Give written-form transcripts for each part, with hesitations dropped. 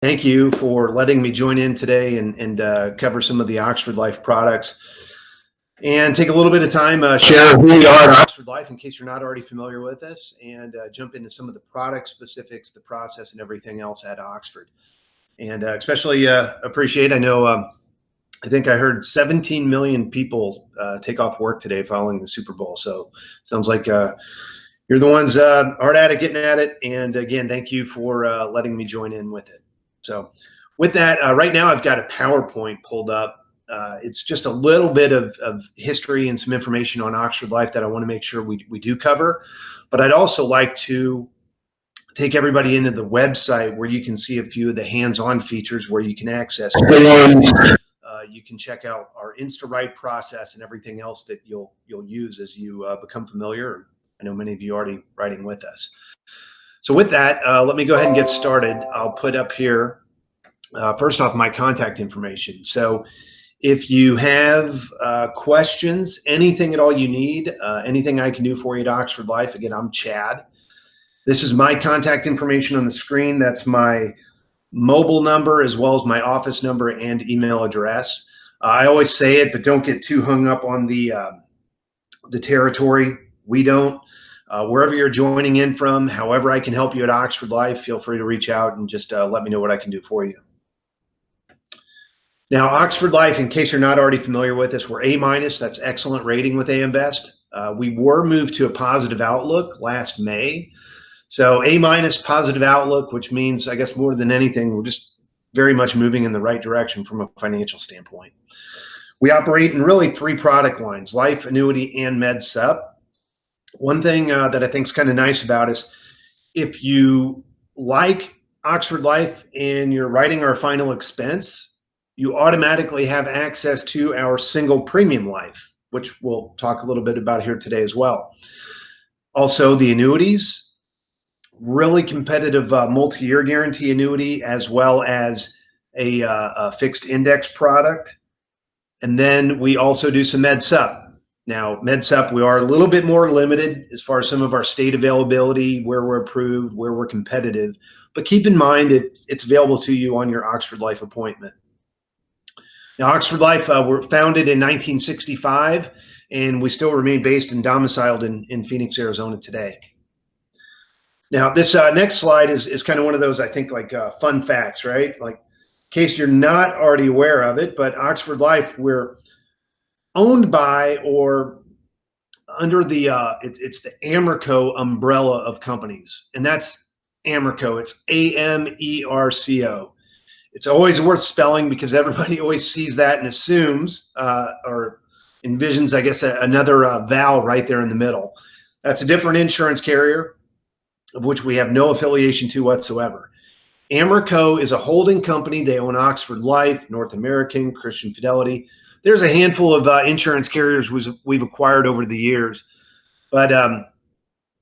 Thank you for letting me join in today and cover some of the Oxford Life products and take a little bit of time, share who we are at Oxford Life in case you're not already familiar with us, and jump into some of the product specifics, the process, and everything else at Oxford. And especially appreciate, I know, I think I heard 17 million people take off work today following the Super Bowl. So sounds like you're the ones hard at it, getting at it. And again, thank you for letting me join in with it. So with that, right now I've got a PowerPoint pulled up. It's just a little bit of history and some information on Oxford Life that I want to make sure we do cover. But I'd also like to take everybody into the website where you can see a few of the hands-on features where you can access you can check out our Underwriting Process and everything else that you'll use as you become familiar. I know many of you are already writing with us. So with that, let me go ahead and get started. I'll put up here, first off, my contact information. So if you have questions, anything at all you need, anything I can do for you at Oxford Life, again, I'm Chad. This is my contact information on the screen. That's my mobile number as well as my office number and email address. I always say it, but don't get too hung up on the territory. We don't. Wherever you're joining in from, however I can help you at Oxford Life, feel free to reach out and just let me know what I can do for you. Now, Oxford Life, in case you're not already familiar with us, we're A-, that's excellent rating with AM Best. We were moved to a positive outlook last May. So A- positive outlook, which means, I guess more than anything, we're just very much moving in the right direction from a financial standpoint. We operate in really 3 product lines: life, annuity, and med supp. One thing that I think is kind of nice about is if you like Oxford Life and you're writing our final expense, you automatically have access to our single premium life, which we'll talk a little bit about here today as well. Also, the annuities, really competitive multi-year guarantee annuity, as well as a fixed index product. And then we also do some med supp. Now, med supp, we are a little bit more limited as far as some of our state availability, where we're approved, where we're competitive. But keep in mind it's available to you on your Oxford Life appointment. Now, Oxford Life, were founded in 1965, and we still remain based and domiciled in Phoenix, Arizona today. Now, this next slide is kind of one of those, I think, like fun facts, right? Like, in case you're not already aware of it, but Oxford Life, we're owned by or under the, it's the Amerco umbrella of companies. And that's Amerco. It's A-M-E-R-C-O. It's always worth spelling because everybody always sees that and assumes or envisions, I guess, another vowel right there in the middle. That's a different insurance carrier of which we have no affiliation to whatsoever. Amerco is a holding company. They own Oxford Life, North American, Christian Fidelity. There's a handful of insurance carriers we've acquired over the years. But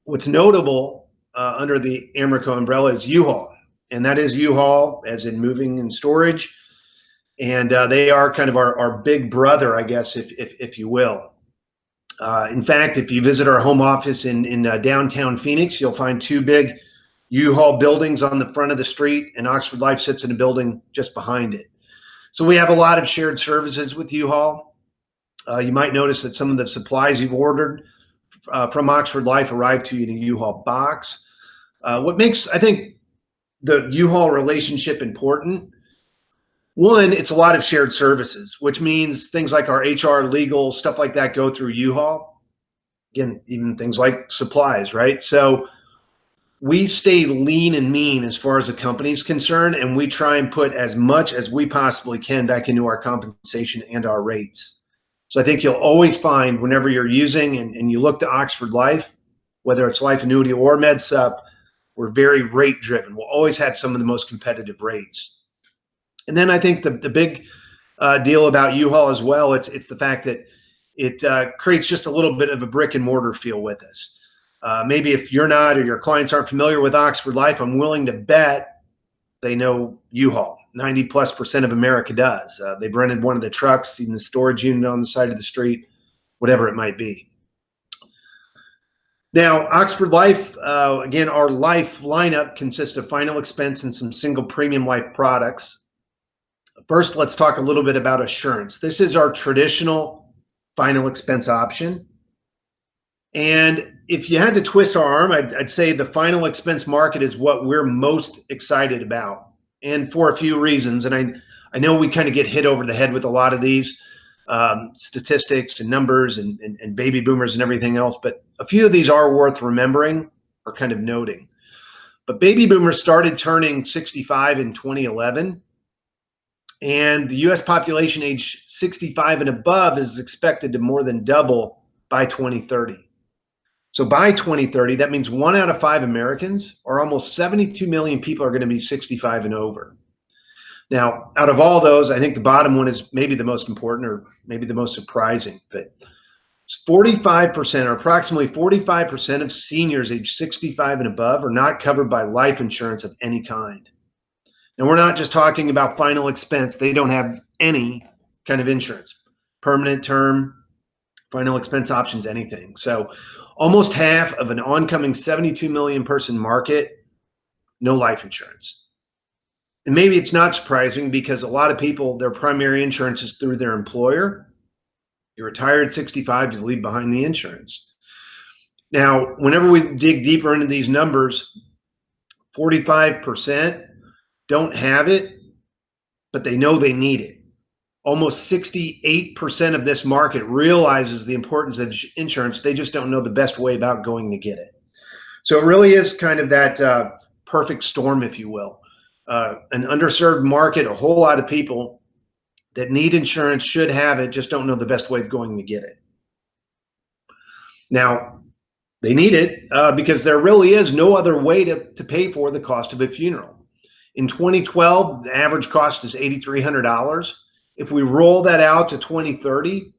what's notable under the Amerco umbrella is U-Haul. And that is U-Haul, as in moving and storage. And they are kind of our big brother, I guess, if you will. In fact, if you visit our home office in downtown Phoenix, you'll find 2 big U-Haul buildings on the front of the street, and Oxford Life sits in a building just behind it. So we have a lot of shared services with U-Haul. You might notice that some of the supplies you've ordered from Oxford Life arrive to you in a U-Haul box. What makes, I think, the U-Haul relationship important: one, it's a lot of shared services, which means things like our HR, legal, stuff like that go through U-Haul. Again, even things like supplies, right? So we stay lean and mean as far as the company is concerned, and we try and put as much as we possibly can back into our compensation and our rates. So I think you'll always find whenever you're using and you look to Oxford Life, whether it's life annuity or med supp, we're very rate driven. We'll always have some of the most competitive rates. And then I think the big deal about U-Haul as well, it's the fact that it creates just a little bit of a brick and mortar feel with us. Maybe if you're not or your clients aren't familiar with Oxford Life, I'm willing to bet they know U-Haul. 90+% of America does. They've rented one of the trucks, seen the storage unit on the side of the street, whatever it might be. Now, Oxford Life, again, our life lineup consists of final expense and some single premium life products. First, let's talk a little bit about assurance. This is our traditional final expense option. And if you had to twist our arm, I'd say the final expense market is what we're most excited about, and for a few reasons. And I know we kind of get hit over the head with a lot of these statistics and numbers and baby boomers and everything else, but a few of these are worth remembering or kind of noting. But baby boomers started turning 65 in 2011, and the US population age 65 and above is expected to more than double by 2030. So by 2030, that means 1 out of 5 Americans, or almost 72 million people, are going to be 65 and over. Now, out of all those, I think the bottom one is maybe the most important, or maybe the most surprising, but 45%, or approximately 45% of seniors age 65 and above are not covered by life insurance of any kind. And we're not just talking about final expense. They don't have any kind of insurance, permanent term, final expense options, anything. So almost half of an oncoming 72 million person market, no life insurance. And maybe it's not surprising because a lot of people, their primary insurance is through their employer. You're retired at 65, you leave behind the insurance. Now, whenever we dig deeper into these numbers, 45% don't have it, but they know they need it. Almost 68% of this market realizes the importance of insurance. They just don't know the best way about going to get it. So it really is kind of that perfect storm, if you will. An underserved market, a whole lot of people that need insurance, should have it, just don't know the best way of going to get it. Now, they need it because there really is no other way to pay for the cost of a funeral. In 2012, the average cost is $8,300. If we roll that out to 2030,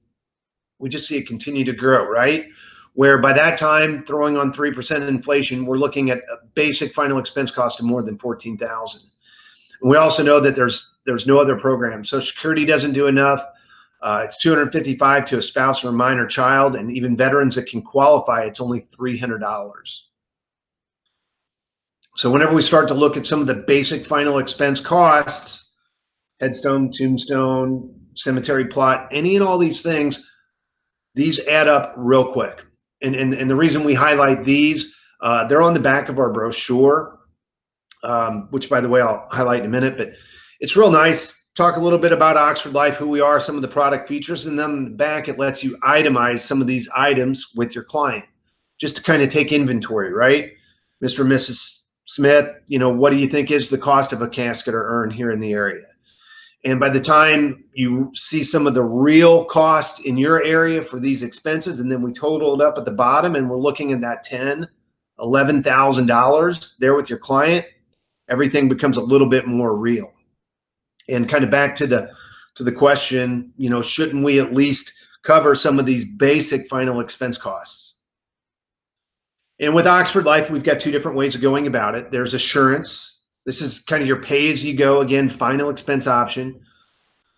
we just see it continue to grow, right? Where by that time, throwing on 3% inflation, we're looking at a basic final expense cost of more than $14,000. And we also know that there's no other program. Social Security doesn't do enough. It's $255 to a spouse or a minor child, and even veterans that can qualify, it's only $300. So whenever we start to look at some of the basic final expense costs, headstone, tombstone, cemetery plot, any and all these things, these add up real quick. And the reason we highlight these, they're on the back of our brochure, which, by the way, I'll highlight in a minute, but it's real nice. Talk a little bit about Oxford Life, who we are, some of the product features, and then on the back, it lets you itemize some of these items with your client, just to kind of take inventory, right? Mr. and Mrs. Smith, what do you think is the cost of a casket or urn here in the area? And by the time you see some of the real costs in your area for these expenses, and then we total it up at the bottom, and we're looking at that $10,000, $11,000 there with your client, everything becomes a little bit more real. And kind of back to the question, shouldn't we at least cover some of these basic final expense costs? And with Oxford Life, we've got two different ways of going about it. There's assurance. This is kind of your pay-as-you-go, again, final expense option,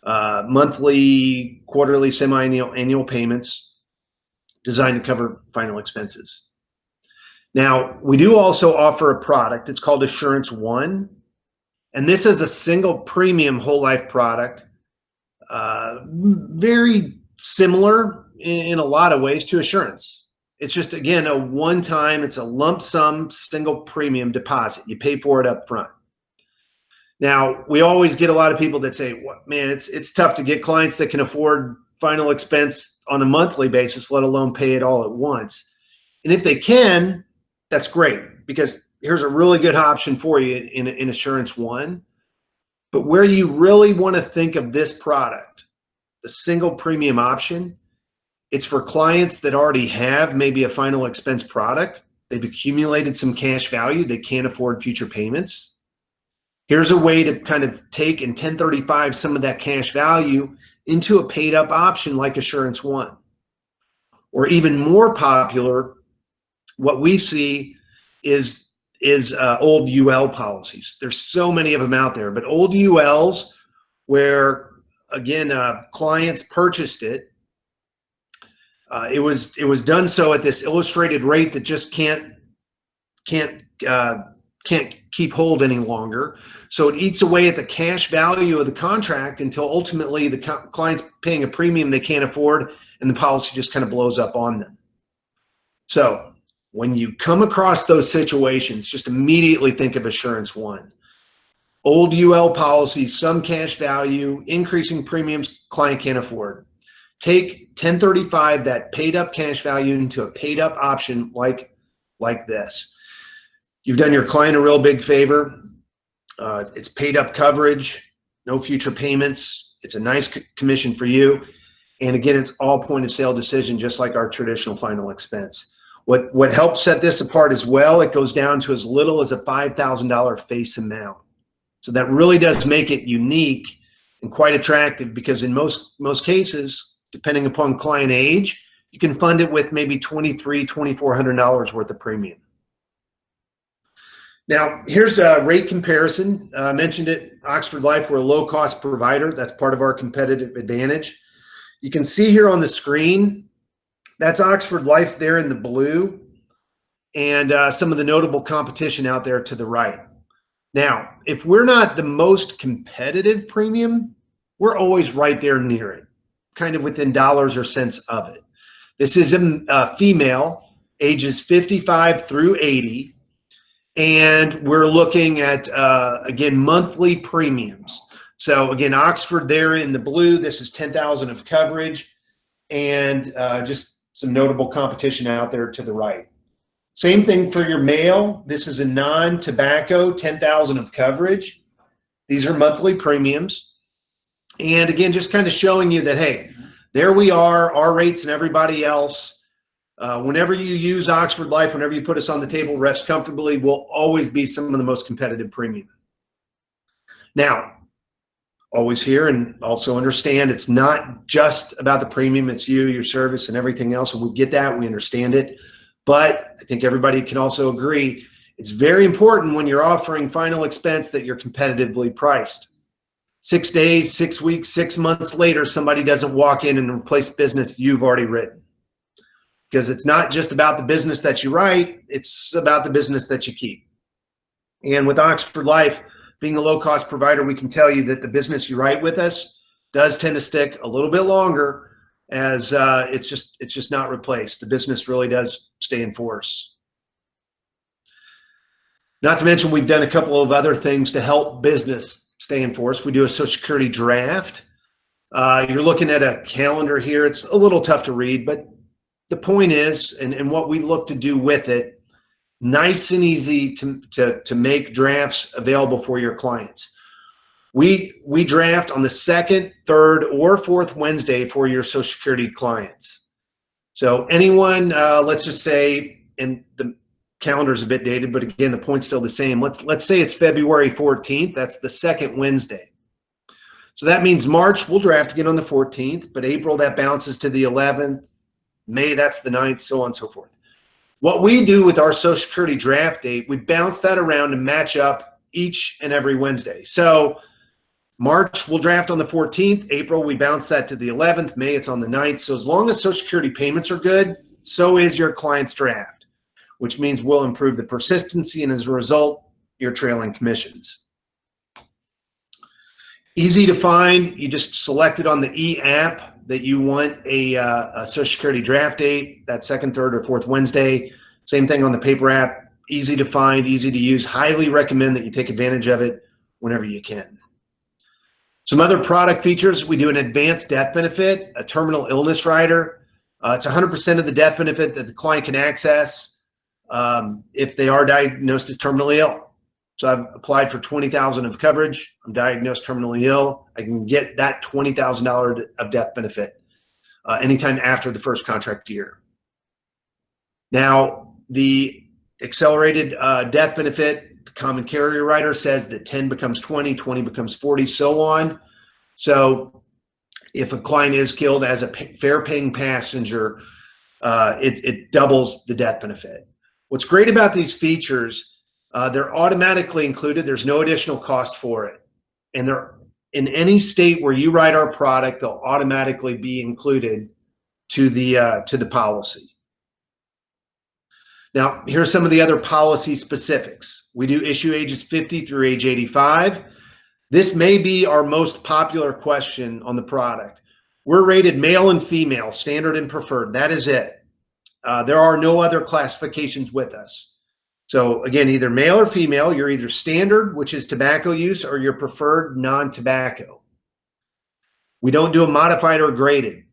monthly, quarterly, semi-annual payments designed to cover final expenses. Now, we do also offer a product. It's called Assurance One, and this is a single premium whole life product, very similar in a lot of ways to Assurance. It's just, again, a one-time, it's a lump sum single premium deposit. You pay for it up front. Now, we always get a lot of people that say, well, man, it's tough to get clients that can afford final expense on a monthly basis, let alone pay it all at once. And if they can, that's great, because here's a really good option for you in Assurance One. But where you really want to think of this product, the single premium option, it's for clients that already have maybe a final expense product. They've accumulated some cash value. They can't afford future payments. Here's a way to kind of take and 1035 some of that cash value into a paid up option like Assurance One. Or even more popular, what we see is old UL policies. There's so many of them out there, but old ULs where, again, clients purchased it, It was done so at this illustrated rate that just can't keep hold any longer. So it eats away at the cash value of the contract until ultimately the client's paying a premium they can't afford, and the policy just kind of blows up on them. So when you come across those situations, just immediately think of Assurance One. Old UL policies, some cash value, increasing premiums client can't afford. Take 1035, that paid up cash value, into a paid up option like this. You've done your client a real big favor. It's paid up coverage, no future payments. It's a nice commission for you. And again, it's all point of sale decision, just like our traditional final expense. What helps set this apart as well, it goes down to as little as a $5,000 face amount. So that really does make it unique and quite attractive, because in most cases, depending upon client age, you can fund it with maybe $2,300, $2,400 worth of premium. Now, here's a rate comparison. I mentioned it, Oxford Life, we're a low-cost provider. That's part of our competitive advantage. You can see here on the screen, that's Oxford Life there in the blue, and some of the notable competition out there to the right. Now, if we're not the most competitive premium, we're always right there near it, kind of within dollars or cents of it. This is a female, ages 55 through 80. And we're looking at, again, monthly premiums. So again, Oxford there in the blue, this is 10,000 of coverage, and just some notable competition out there to the right. Same thing for your male. This is a non-tobacco, 10,000 of coverage. These are monthly premiums. And again, just kind of showing you that, hey, there we are, our rates and everybody else. Whenever you use Oxford Life, whenever you put us on the table, rest comfortably, we'll always be some of the most competitive premium. Now, always hear and also understand, it's not just about the premium, it's you, your service, and everything else. And we get that, we understand it. But I think everybody can also agree, it's very important when you're offering final expense that you're competitively priced. 6 days, 6 weeks, 6 months later, somebody doesn't walk in and replace business you've already written. Because it's not just about the business that you write, it's about the business that you keep. And with Oxford Life, being a low-cost provider, we can tell you that the business you write with us does tend to stick a little bit longer, as it's just not replaced. The business really does stay in force. Not to mention, we've done a couple of other things to help business stay in force. We do a Social Security draft. You're looking at a calendar here. It's a little tough to read, but the point is, and what we look to do with it, nice and easy to make drafts available for your clients. We draft on the second, third, or fourth Wednesday for your Social Security clients. So anyone, let's just say, and the calendar's a bit dated, but again, the point's still the same. Let's say it's February 14th. That's the second Wednesday. So that means March, we'll draft again on the 14th, but April, that bounces to the 11th. May, that's the 9th, so on and so forth. What we do with our Social Security draft date, we bounce that around to match up each and every Wednesday. So March, we'll draft on the 14th. April, we bounce that to the 11th. May, it's on the 9th. So as long as Social Security payments are good, so is your client's draft, which means we'll improve the persistency, and as a result, your trailing commissions. Easy to find. You just select it on the e-app that you want a Social Security draft date, that second, third, or fourth Wednesday. Same thing on the paper app. Easy to find, easy to use. Highly recommend that you take advantage of it whenever you can. Some other product features, we do an advanced death benefit, a terminal illness rider. It's 100% of the death benefit that the client can access if they are diagnosed as terminally ill. So I've applied for $20,000 of coverage. I'm diagnosed terminally ill. I can get that $20,000 of death benefit anytime after the first contract year. Now, the accelerated death benefit, the common carrier rider says that 10 becomes 20, 20 becomes 40, so on. So if a client is killed as a fare-paying passenger, it doubles the death benefit. What's great about these features, they're automatically included. There's no additional cost for it. And they're in any state where you write our product, they'll automatically be included to the policy. Now, here's some of the other policy specifics. We do issue ages 50 through age 85. This may be our most popular question on the product. We're rated male and female, standard and preferred. That is it. There are no other classifications with us. So again, either male or female, you're either standard, which is tobacco use, or your preferred non-tobacco. We don't do a modified or graded.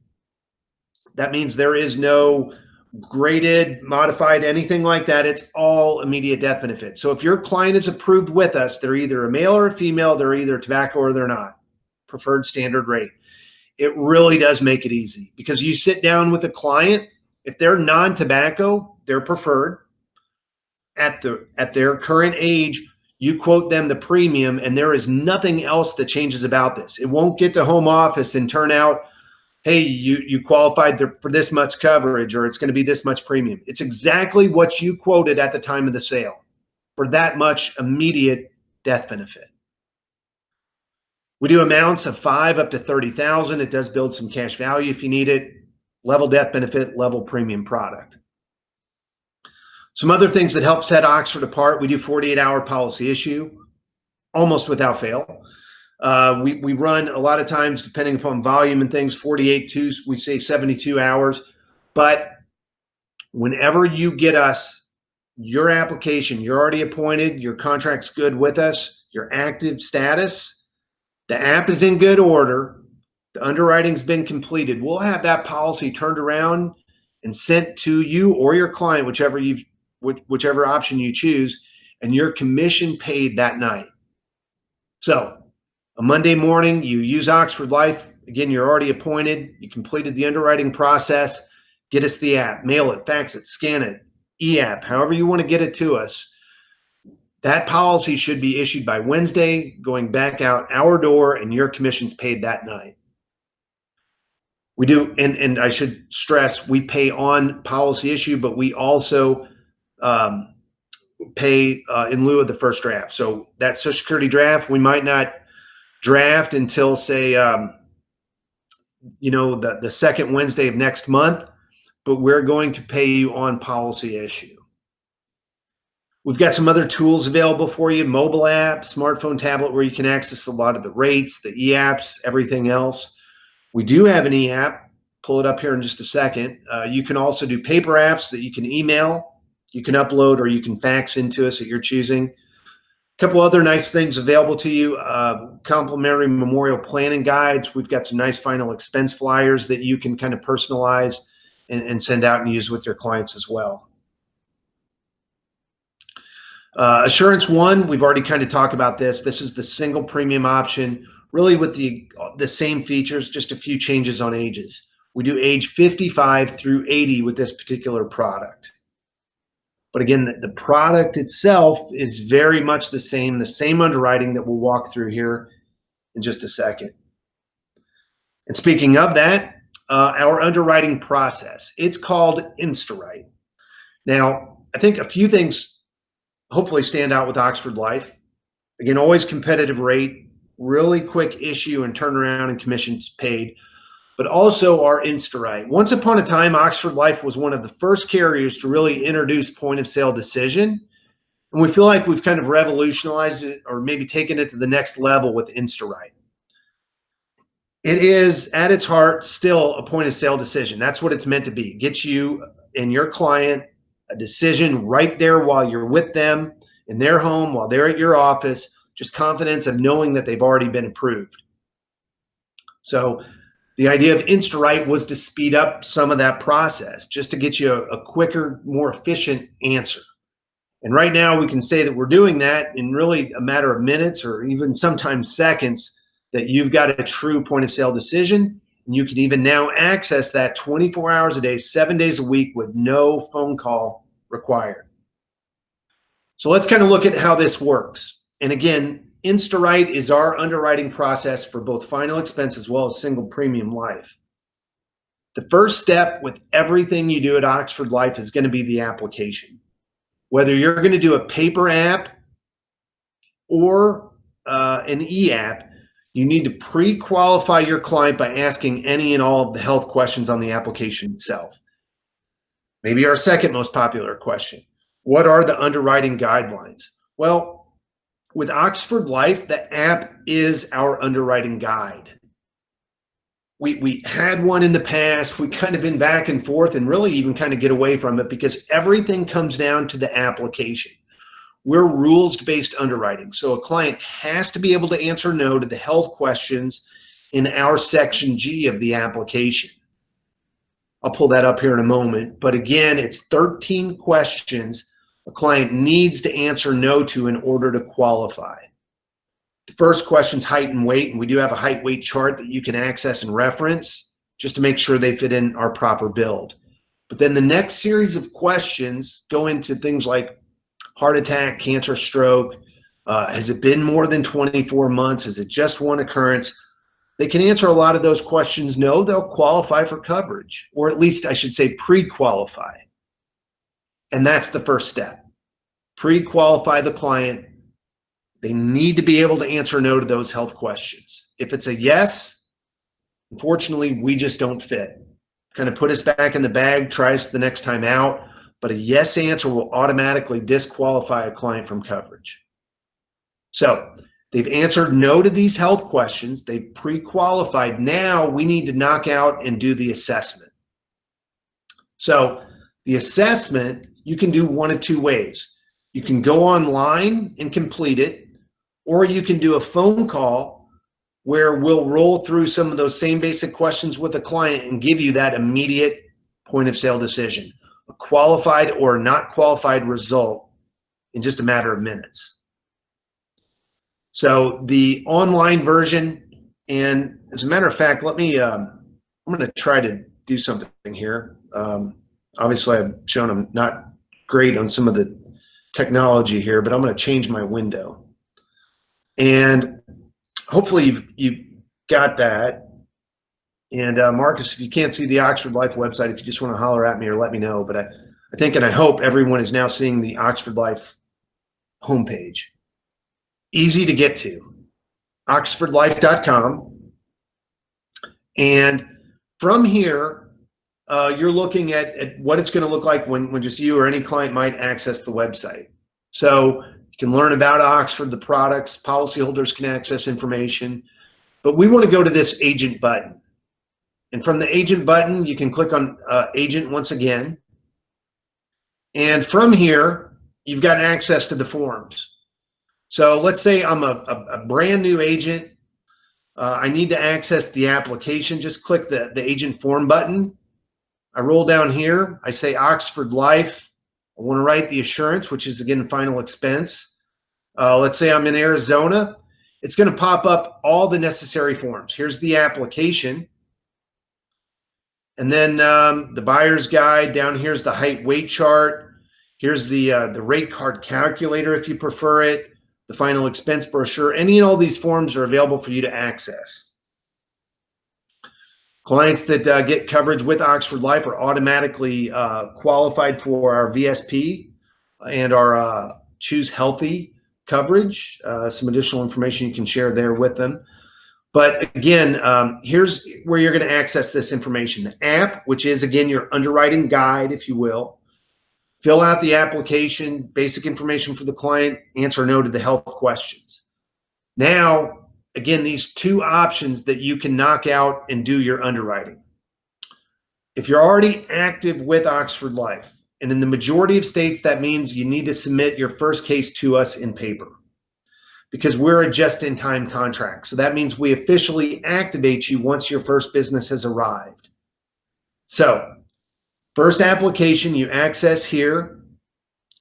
That means there is no graded, modified, anything like that. It's all immediate death benefit. So if your client is approved with us, they're either a male or a female, they're either tobacco or they're not. Preferred standard rate. It really does make it easy because you sit down with a client, if they're non-tobacco, they're preferred. At their current age, you quote them the premium, and there is nothing else that changes about this. It won't get to home office and turn out, hey, you qualified for this much coverage, or it's going to be this much premium. It's exactly what you quoted at the time of the sale for that much immediate death benefit. We do amounts of 5 up to 30,000. It does build some cash value if you need it. Level death benefit, level premium product. Some other things that help set Oxford apart, we do 48-hour policy issue, almost without fail. We run a lot of times, depending upon volume and things, 48 to, we say 72 hours. But whenever you get us your application, you're already appointed, your contract's good with us, your active status, the app is in good order, the underwriting's been completed, we'll have that policy turned around and sent to you or your client, whichever option you choose, and your commission paid that night. So a Monday morning, you use Oxford Life. Again, you're already appointed. You completed the underwriting process. Get us the app, mail it, fax it, scan it, e-app, however you want to get it to us. That policy should be issued by Wednesday, going back out our door, and your commission's paid that night. We do, and I should stress, we pay on policy issue, but we also pay in lieu of the first draft. So that Social Security draft, we might not draft until, say, the second Wednesday of next month, but we're going to pay you on policy issue. We've got some other tools available for you, mobile app, smartphone, tablet, where you can access a lot of the rates, the e-apps, everything else. We do have an e-app. Pull it up here in just a second. You can also do paper apps that you can email, you can upload, or you can fax into us at your choosing. A couple other nice things available to you, complimentary memorial planning guides. We've got some nice final expense flyers that you can kind of personalize and send out and use with your clients as well. Assurance One, we've already kind of talked about this. This is the single premium option, really with the same features, just a few changes on ages. We do age 55 through 80 with this particular product. But again, the product itself is very much the same underwriting that we'll walk through here in just a second. And speaking of that, our underwriting process, it's called InstaWrite. Now, I think a few things hopefully stand out with Oxford Life. Again, always competitive rate, really quick issue and turnaround and commissions paid, but also our InstaWrite. Once upon a time, Oxford Life was one of the first carriers to really introduce point of sale decision. And we feel like we've kind of revolutionized it, or maybe taken it to the next level with InstaWrite. It is at its heart still a point of sale decision. That's what it's meant to be. Get you and your client a decision right there while you're with them in their home, while they're at your office, just confidence of knowing that they've already been approved. So the idea of InstaWrite was to speed up some of that process, just to get you a quicker, more efficient answer. And right now we can say that we're doing that in really a matter of minutes, or even sometimes seconds, that you've got a true point of sale decision. And you can even now access that 24 hours a day, 7 days a week with no phone call required. So let's kind of look at how this works. And again, InstaWrite is our underwriting process for both final expense as well as single premium life. The first step with everything you do at Oxford Life is going to be the application. Whether you're going to do a paper app or an e-app, You need to pre-qualify your client by asking any and all of the health questions on the application itself. Maybe our second most popular question: what are the underwriting guidelines? Well, with Oxford Life, the app is our underwriting guide. We had one in the past. We kind of been back and forth and really even kind of get away from it because everything comes down to the application. We're rules-based underwriting. So a client has to be able to answer no to the health questions in our section G of the application. I'll pull that up here in a moment. But again, it's 13 questions a client needs to answer no to in order to qualify. The first question is height and weight, and we do have a height weight chart that you can access and reference just to make sure they fit in our proper build. But then the next series of questions go into things like heart attack, cancer, stroke. Has it been more than 24 months? Is it just one occurrence? They can answer a lot of those questions no, they'll qualify for coverage, or at least I should say pre-qualify. And that's the first step. Pre-qualify the client. They need to be able to answer no to those health questions. If it's a yes, unfortunately, we just don't fit. Kind of put us back in the bag, try us the next time out, but a yes answer will automatically disqualify a client from coverage. So they've answered no to these health questions. They've pre-qualified. Now we need to knock out and do the assessment. So the assessment, you can do one of two ways. You can go online and complete it, or you can do a phone call where we'll roll through some of those same basic questions with the client and give you that immediate point of sale decision, a qualified or not qualified result in just a matter of minutes. So the online version, and as a matter of fact, let me, I'm going to try to do something here. Obviously, I've shown I'm not great on some of the technology here, but I'm going to change my window. And hopefully you've got that. And Marcus, if you can't see the Oxford Life website, if you just want to holler at me or let me know. But I think and I hope everyone is now seeing the Oxford Life homepage. Easy to get to, oxfordlife.com. And from here, you're looking at what it's going to look like when just you or any client might access the website. So you can learn about Oxford, the products, policyholders can access information, but we want to go to this agent button. And from the agent button, you can click on agent once again. And from here, you've got access to the forms. So let's say I'm a brand new agent. I need to access the application. Just click the agent form button. I roll down here. I say Oxford Life. I want to write the assurance, which is, again, final expense. Let's say I'm in Arizona. It's going to pop up all the necessary forms. Here's the application. And then the buyer's guide. Down here's the height weight chart. Here's the rate card calculator if you prefer it. The final expense brochure. Any and all these forms are available for you to access. Clients that get coverage with Oxford Life are automatically qualified for our VSP and our Choose Healthy coverage. Some additional information you can share there with them. But again, here's where you're going to access this information. The app, which is, again, your underwriting guide, if you will. Fill out the application, basic information for the client, answer no to the health questions. Now, again, these two options that you can knock out and do your underwriting. If you're already active with Oxford Life, and in the majority of states, that means you need to submit your first case to us in paper because we're a just-in-time contract. So that means we officially activate you once your first business has arrived. So first application you access here.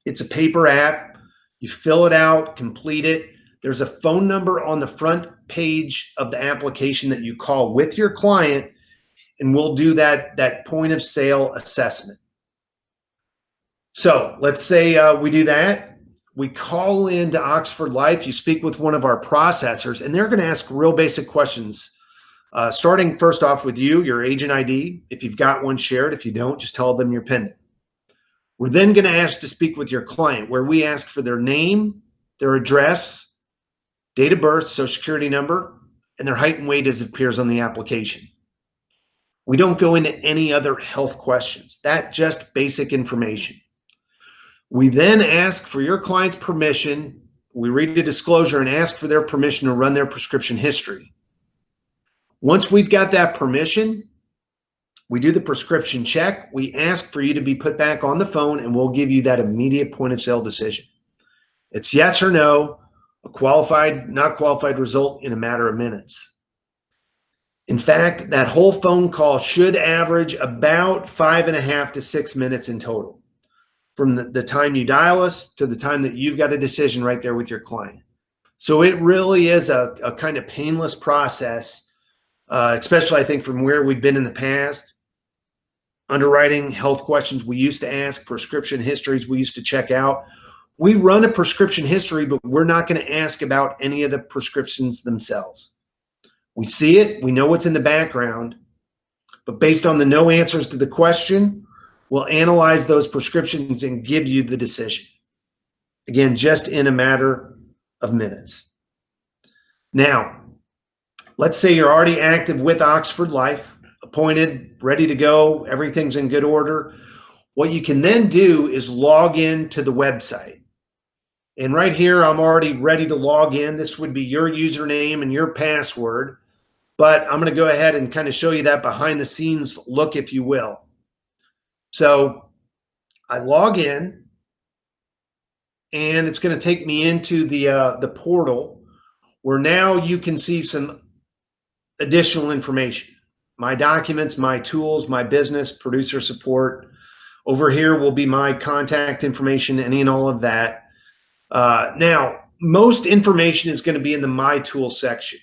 It's a paper app. You fill it out, complete it. There's a phone number on the front page of the application that you call with your client, and we'll do that point of sale assessment. So let's say we do that. We call into Oxford Life. You speak with one of our processors, and they're going to ask real basic questions. Starting first off with you, your agent ID. If you've got one, share it. If you don't, just tell them you're pending. We're then going to ask to speak with your client, where we ask for their name, their address, date of birth, social security number, and their height and weight as it appears on the application. We don't go into any other health questions. That's just basic information. We then ask for your client's permission. We read a disclosure and ask for their permission to run their prescription history. Once we've got that permission, we do the prescription check. We ask for you to be put back on the phone, and we'll give you that immediate point of sale decision. It's yes or no, a qualified, not qualified result in a matter of minutes. In fact, that whole phone call should average about 5.5 to 6 minutes in total, from the time you dial us to the time that you've got a decision right there with your client. So it really is a kind of painless process, especially I think from where we've been in the past. Underwriting, health questions we used to ask, prescription histories we used to check out. We run a prescription history, but we're not going to ask about any of the prescriptions themselves. We see it, we know what's in the background, but based on the no answers to the question, we'll analyze those prescriptions and give you the decision. Again, just in a matter of minutes. Now, let's say you're already active with Oxford Life, appointed, ready to go, everything's in good order. What you can then do is log in to the website. And right here, I'm already ready to log in. This would be your username and your password. But I'm going to go ahead and kind of show you that behind the scenes look, if you will. So I log in, and it's going to take me into the portal where now you can see some additional information. My documents, my tools, my business, producer support. Over here will be my contact information, any and all of that. Now, most information is going to be in the My Tools section.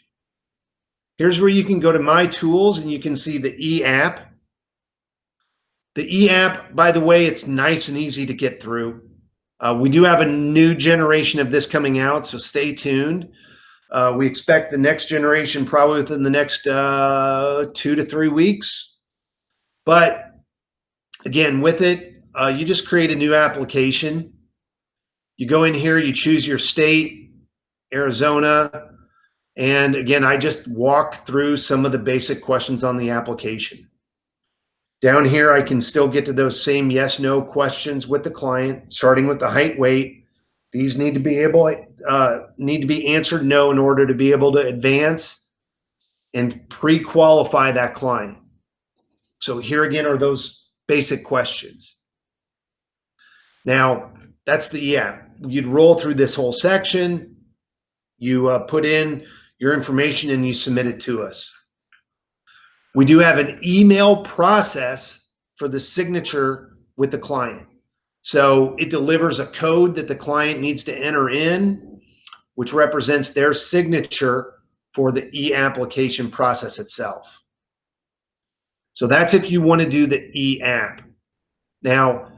Here's where you can go to My Tools and you can see the e-app. The e-app, by the way, it's nice and easy to get through. We do have a new generation of this coming out, so stay tuned. We expect the next generation probably within the next 2 to 3 weeks. But again, with it, you just create a new application. You go in here, you choose your state, Arizona. And again, I just walk through some of the basic questions on the application. Down here, I can still get to those same yes, no questions with the client, starting with the height, weight. These need to be answered no in order to be able to advance and pre-qualify that client. So here again are those basic questions. Now, that's the e-app. You'd roll through this whole section. You put in your information and you submit it to us. We do have an email process for the signature with the client. So it delivers a code that the client needs to enter in, which represents their signature for the e-application process itself. So that's if you want to do the e-app. Now,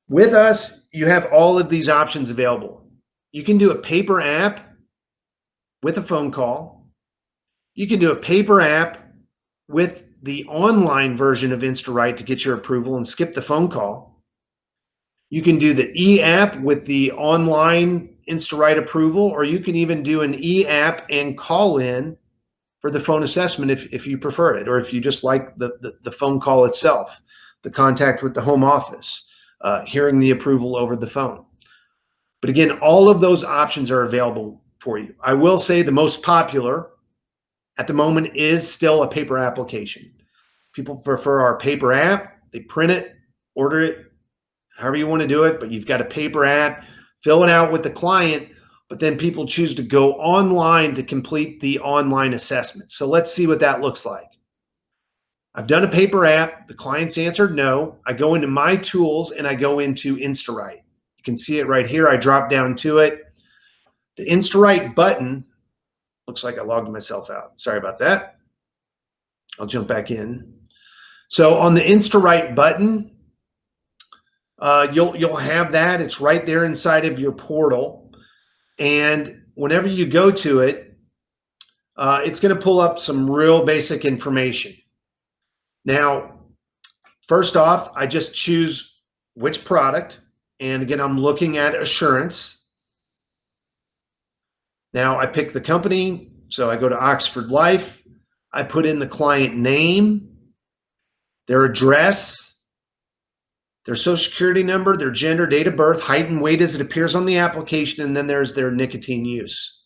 with us, you have all of these options available. You can do a paper app with a phone call. You can do a paper app with the online version of InstaWrite to get your approval and skip the phone call. You can do the e-app with the online InstaWrite approval, or you can even do an e-app and call in for the phone assessment if you prefer it, or if you just like the phone call itself, the contact with the home office, hearing the approval over the phone. But again, all of those options are available for you. I will say the most popular at the moment is still a paper application. People prefer our paper app. They print it, order it, however you want to do it, but you've got a paper app, fill it out with the client, but then people choose to go online to complete the online assessment. So let's see what that looks like. I've done a paper app. The client's answered no. I go into My Tools and I go into InstaWrite. You can see it right here. I drop down to it. The InstaWrite button, looks like I logged myself out. Sorry about that. I'll jump back in. So on the InstaWrite button, you'll have that. It's right there inside of your portal. And whenever you go to it, it's going to pull up some real basic information. Now, first off, I just choose which product. And again, I'm looking at Assurance. Now I pick the company. So I go to Oxford Life. I put in the client name, their address, their social security number, their gender, date of birth, height and weight as it appears on the application, and then there's their nicotine use.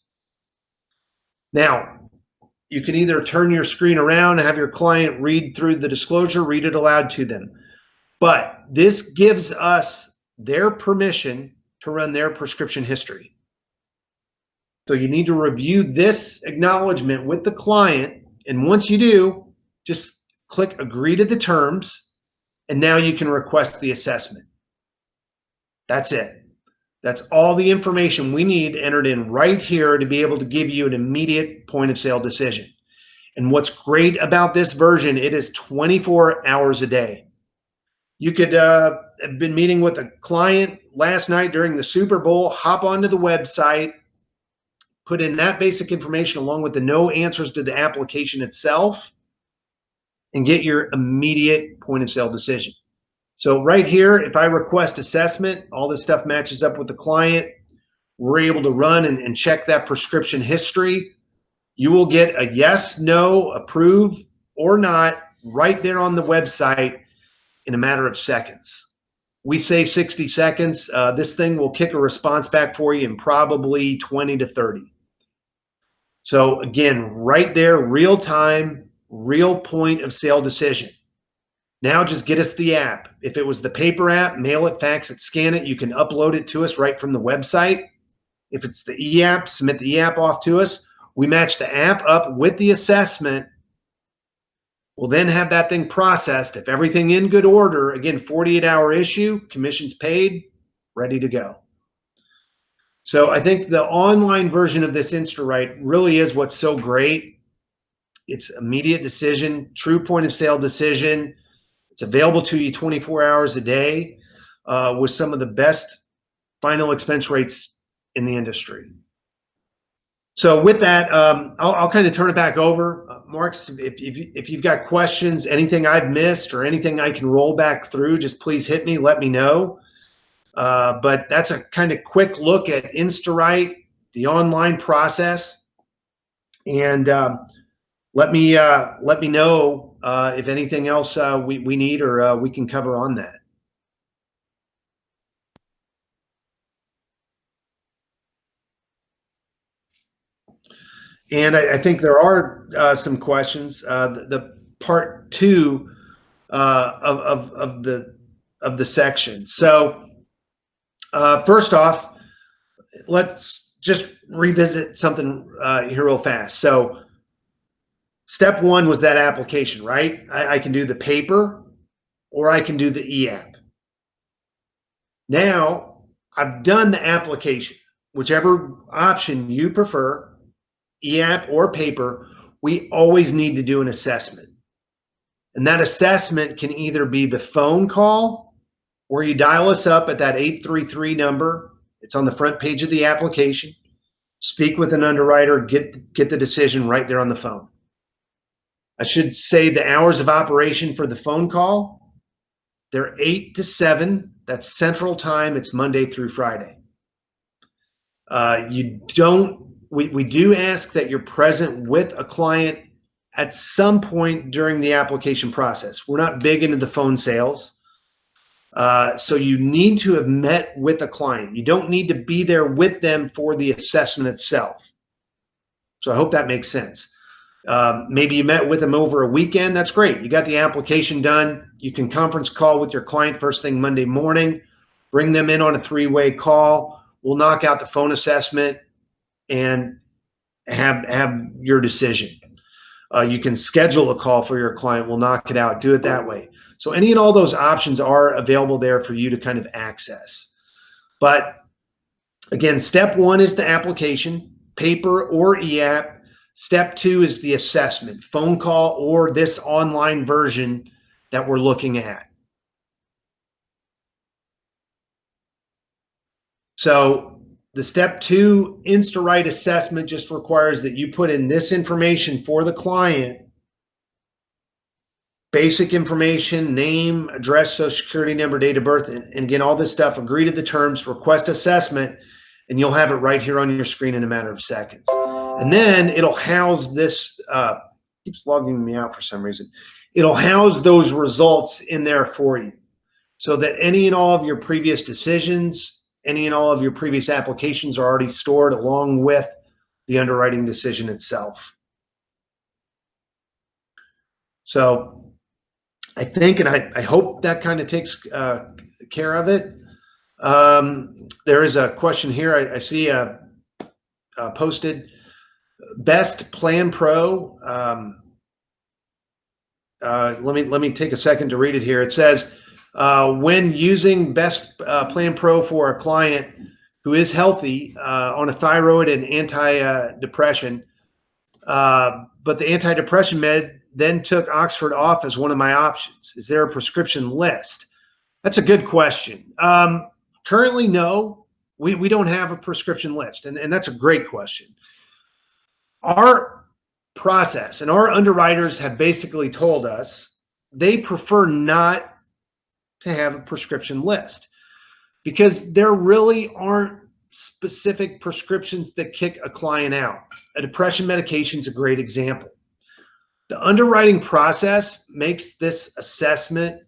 Now, you can either turn your screen around and have your client read through the disclosure, read it aloud to them. But this gives us their permission to run their prescription history. So you need to review this acknowledgement with the client. And once you do, just click agree to the terms. And now you can request the assessment. That's it. That's all the information we need entered in right here to be able to give you an immediate point of sale decision. And what's great about this version, it is 24 hours a day. You could have been meeting with a client last night during the Super Bowl, hop onto the website, put in that basic information along with the no answers to the application itself, and get your immediate point of sale decision. So right here, if I request assessment, all this stuff matches up with the client. We're able to run and check that prescription history. You will get a yes, no, approve, or not right there on the website in a matter of seconds. We say 60 seconds. This thing will kick a response back for you in probably 20 to 30. So again, right there, real time, real point of sale decision. Now just get us the app. If it was the paper app, mail it, fax it, scan it. You can upload it to us right from the website. If it's the e-app, submit the e-app off to us. We match the app up with the assessment. We'll then have that thing processed. If everything in good order, again, 48-hour issue, commissions paid, ready to go. So I think the online version of this InstaWrite really is what's so great. It's immediate decision, true point of sale decision. It's available to you 24 hours a day with some of the best final expense rates in the industry. So with that, I'll kind of turn it back over. Marks, if you've got questions, anything I've missed or anything I can roll back through, just please hit me, let me know. But that's a kind of quick look at InstaWrite, the online process. And let me know if anything else we need or we can cover on that. And I think there are some questions. The part two of the section. So first off, let's just revisit something here real fast. So step one was that application, right? I can do the paper or I can do the e-app. Now I've done the application, whichever option you prefer, e-app or paper, we always need to do an assessment. And that assessment can either be the phone call or you dial us up at that 833 number. It's on the front page of the application. Speak with an underwriter, get the decision right there on the phone. I should say the hours of operation for the phone call, they're 8 to 7. That's Central Time. It's Monday through Friday. We do ask that you're present with a client at some point during the application process. We're not big into the phone sales. So you need to have met with a client. You don't need to be there with them for the assessment itself. So I hope that makes sense. Maybe you met with them over a weekend. That's great. You got the application done. You can conference call with your client first thing Monday morning. Bring them in on a 3-way call. We'll knock out the phone assessment and have your decision. You can schedule a call for your client. We'll knock it out. Do it that way. So any and all those options are available there for you to kind of access. But again, step one is the application, paper or e-app. Step two is the assessment, phone call or this online version that we're looking at. So the step two InstaWrite assessment just requires that you put in this information for the client, basic information, name, address, social security number, date of birth, and again, all this stuff, agree to the terms, request assessment, and you'll have it right here on your screen in a matter of seconds. And then it'll house this, keeps logging me out for some reason. It'll house those results in there for you so that any and all of your previous decisions, any and all of your previous applications are already stored along with the underwriting decision itself. So I think, and I hope that kind of takes care of it. There is a question here. I see posted Best Plan Pro. Let me take a second to read it here. It says, when using Best Plan Pro for a client who is healthy on a thyroid and antidepressant, but the antidepressant med then took Oxford off as one of my options. Is there a prescription list? That's a good question. Currently, no, we don't have a prescription list, and that's a great question. Our process and our underwriters have basically told us they prefer not to have a prescription list because there really aren't specific prescriptions that kick a client out. A depression medication is a great example. The underwriting process makes this assessment,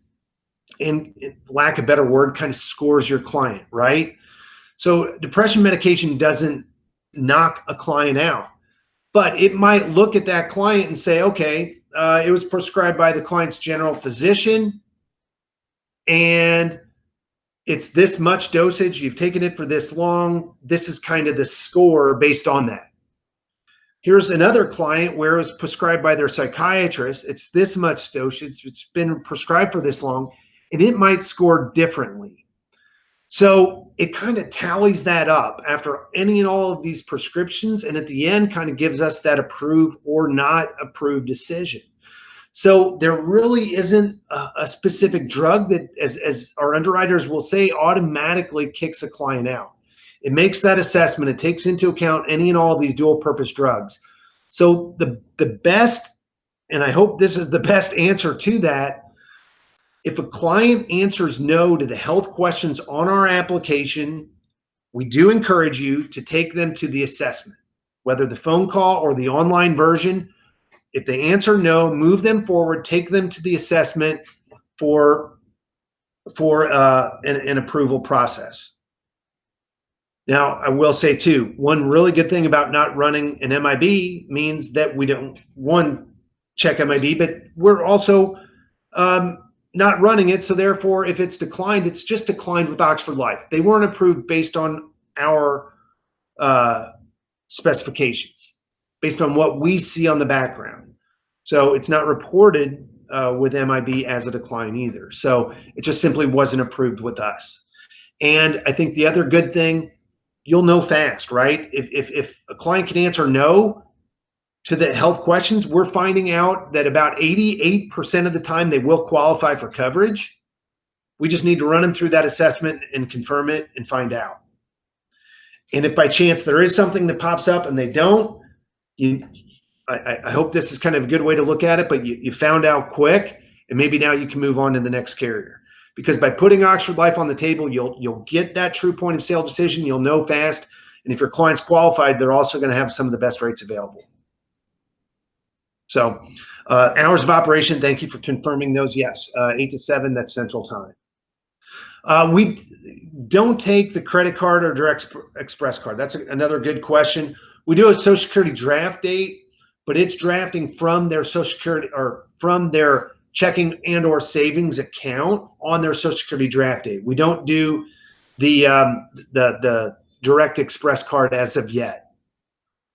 in lack of a better word, kind of scores your client, right? So depression medication doesn't knock a client out, but it might look at that client and say, okay, it was prescribed by the client's general physician and it's this much dosage, you've taken it for this long, this is kind of the score based on that. Here's another client where it was prescribed by their psychiatrist. It's this much dosage. It's been prescribed for this long, and it might score differently. So it kind of tallies that up after any and all of these prescriptions, and at the end kind of gives us that approved or not approved decision. So there really isn't a specific drug that, as our underwriters will say, automatically kicks a client out. It makes that assessment. It takes into account any and all of these dual purpose drugs. So the best, and I hope this is the best answer to that, if a client answers no to the health questions on our application, we do encourage you to take them to the assessment, whether the phone call or the online version. If they answer no, move them forward, take them to the assessment for an approval process. Now, I will say too, one really good thing about not running an MIB means that we don't, one, check MIB, but we're also not running it. So therefore, if it's declined, it's just declined with Oxford Life. They weren't approved based on our specifications, based on what we see on the background. So it's not reported with MIB as a decline either. So it just simply wasn't approved with us. And I think the other good thing, you'll know fast, right? If a client can answer no to the health questions, we're finding out that about 88% of the time they will qualify for coverage. We just need to run them through that assessment and confirm it and find out. And if by chance there is something that pops up and they don't, I hope this is kind of a good way to look at it, but you found out quick, and maybe now you can move on to the next carrier. Because by putting Oxford Life on the table, you'll get that true point of sale decision. You'll know fast. And if your client's qualified, they're also going to have some of the best rates available. So hours of operation, thank you for confirming those. Yes, 8 to 7, that's Central Time. We don't take the credit card or direct express card. That's another good question. We do a Social Security draft date, but it's drafting from their Social Security or from their checking and or savings account on their Social Security draft date. We don't do the direct express card as of yet.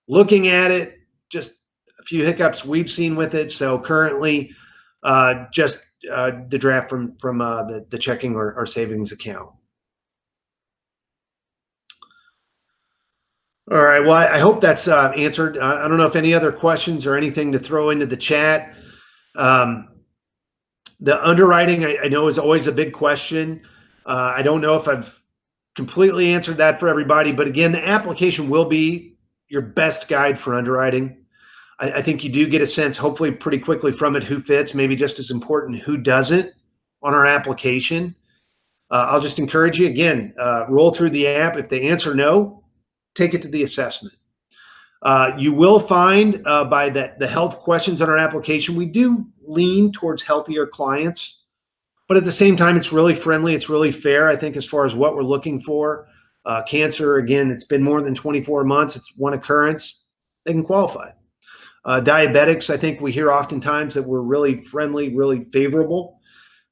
Looking at it, just a few hiccups we've seen with it. So currently, just the draft from the checking or savings account. All right. Well, I hope that's answered. I don't know if any other questions or anything to throw into the chat. The underwriting, I know, is always a big question. I don't know if I've completely answered that for everybody, but again, the application will be your best guide for underwriting. I think you do get a sense, hopefully pretty quickly from it, who fits, maybe just as important, who doesn't on our application. I'll just encourage you, again, roll through the app. If they answer no, take it to the assessment. You will find by the health questions on our application, we do lean towards healthier clients, but at the same time, it's really friendly. It's really fair, I think, as far as what we're looking for. Cancer, again, it's been more than 24 months. It's one occurrence. They can qualify. Diabetics, I think we hear oftentimes that we're really friendly, really favorable.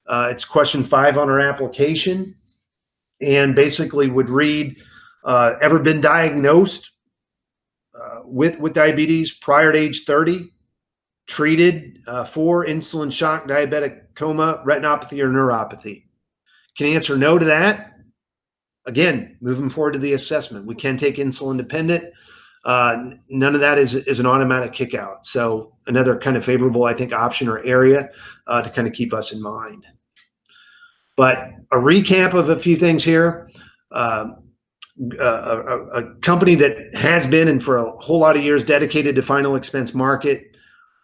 It's question 5 on our application, and basically would read, ever been diagnosed with diabetes prior to age 30, treated for insulin shock, diabetic coma, retinopathy, or neuropathy? Can answer no to that. Again, moving forward to the assessment. We can take insulin dependent. None of that is an automatic kick out. So another kind of favorable, I think, option or area to kind of keep us in mind. But a recap of a few things here. A company that has been, and for a whole lot of years, dedicated to final expense market,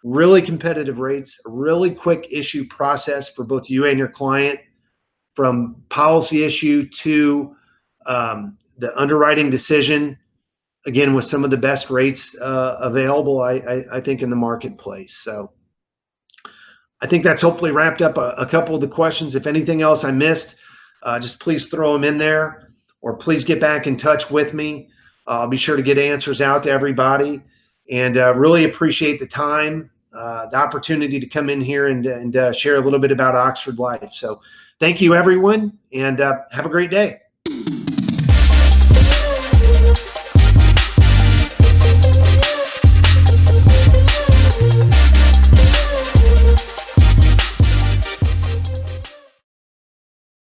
really competitive rates, a really quick issue process for both you and your client, from policy issue to the underwriting decision, again, with some of the best rates available, I think, in the marketplace. So I think that's hopefully wrapped up a couple of the questions. If anything else I missed, just please throw them in there, or please get back in touch with me. I'll be sure to get answers out to everybody, and really appreciate the time, the opportunity to come in here and share a little bit about Oxford Life. So thank you, everyone, and have a great day.